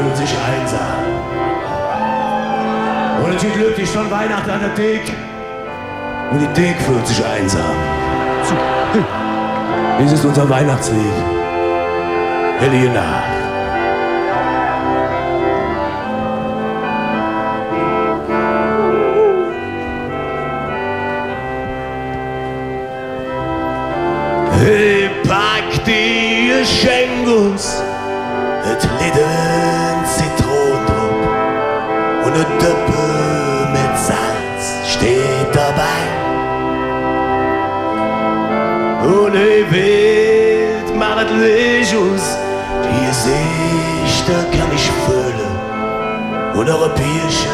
fühlt sich einsam. Und es gibt glücklich schon Weihnachten an der Theke. Und die Theke fühlt sich einsam. Dies ist unser Weihnachtslied. Heilige Nacht. Hey, pack die Geschenkus, et Lidden Zitronendruck und ne Döppe mit Salz steht dabei. Und hey, Wild macht Lichus, die Gesichter kann ich füllen und eure Bierchen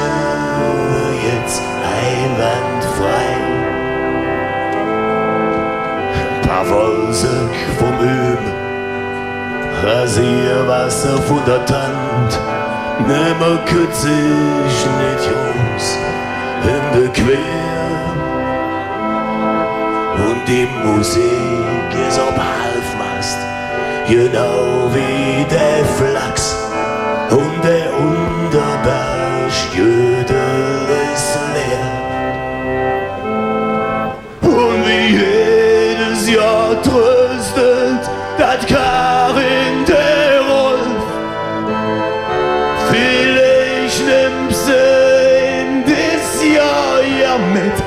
jetzt einwandfrei. Wolsig vom Üben, Rasierwasser von der Tand, nimmer kürzig nicht Jungs in der Quer. Und die Musik ist auf Halbmast, genau wie der Flachs und der Unterberg Jödel ist leer. Und wie ja tröstet, dat Karin der Rolf. Vielleicht nimmst du in dis Jahr ja mit.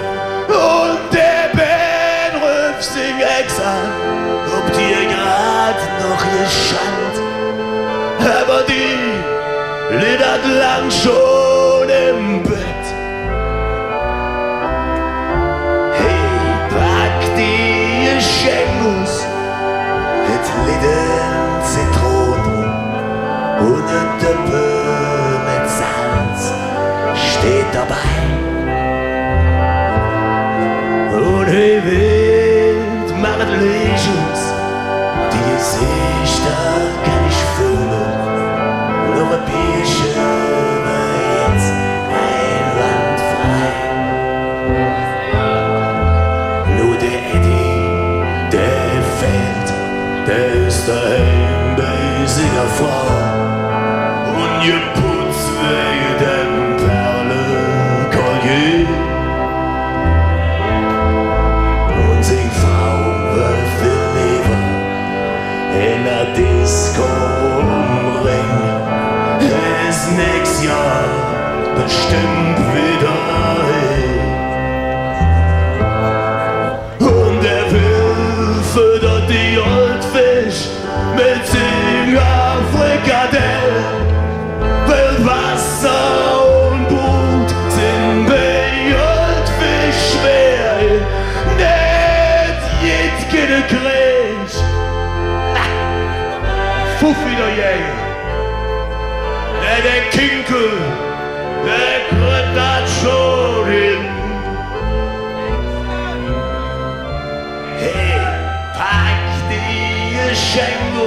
Und der Ben ruft sich ex an, ob dir grad noch geschand. Aber die littert lang schon im Bett. Schenkus, et Lidden Zitronen und ne Döppe mit Salz steht dabei. Und hey, Wind macht Lichus, die Gesichter kann ich fühlen und eure Bierchen jetzt einwandfrei. Nur der Eddie, der fehlt, der ist daheim bei seiner Frau und geputzt wegen dem Perle-Collier. Und seine Frau wird viel lieber in der Disco umringen. Ist nächstes Jahr bestimmt wieder hin. Und er will füttert die Oldfisch mit Singer Frikadell. Will Wasser und Brut sind bei Oldfisch schwer. Nicht jede Krieg. Fuffi der Jäger. Der Kinkel, der kriegt das schon hin. Hey, pack die Geschenke